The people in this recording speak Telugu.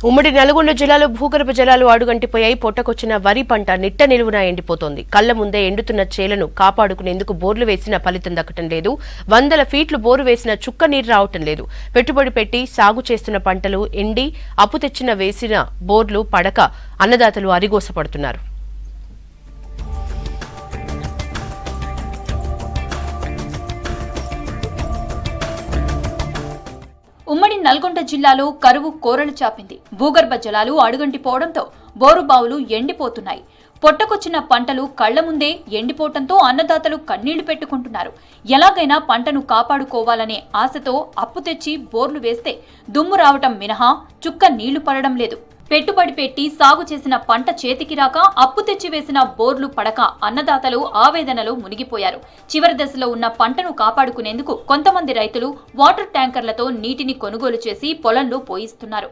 ఉమ్మడి నల్గొండ జిల్లాలో భూగర్భ జలాలు అడుగంటిపోయాయి. పొట్టకొచ్చిన వరి పంట నిట్ట నిలువునా ఎండిపోతోంది. కళ్ల ముందే ఎండుతున్న చేలను కాపాడుకునేందుకు బోర్లు వేసినా ఫలితం దక్కటం లేదు. 100 ఫీట్లు బోరు వేసినా చుక్క నీరు రావటం లేదు. పెట్టుబడి పెట్టి సాగు చేస్తున్న పంటలు ఎండి అప్పు తెచ్చిన వేసిన బోర్లు పడక అన్నదాతలు అరిగోసపడుతున్నారు. ఉమ్మడి నల్గొండ జిల్లాలో కరువు కోరలు చాపింది. భూగర్భ జలాలు అడుగంటిపోవడంతో బోరుబావులు ఎండిపోతున్నాయి. పొట్టకొచ్చిన పంటలు కళ్ల ముందే ఎండిపోవడంతో అన్నదాతలు కన్నీళ్లు పెట్టుకుంటున్నారు. ఎలాగైనా పంటను కాపాడుకోవాలనే ఆశతో అప్పు తెచ్చి బోర్లు వేస్తే దుమ్ము రావటం మినహా చుక్క నీళ్లు పడడం లేదు. పెట్టుబడి పెట్టి సాగు చేసిన పంట చేతికి రాక అప్పు తెచ్చి వేసిన బోర్లు పడక అన్నదాతలు ఆవేదనలో మునిగిపోయారు. చివరి దశలో ఉన్న పంటను కాపాడుకునేందుకు కొంతమంది రైతులు వాటర్ ట్యాంకర్లతో నీటిని కొనుగోలు చేసి పొలంలో పోయిస్తున్నారు.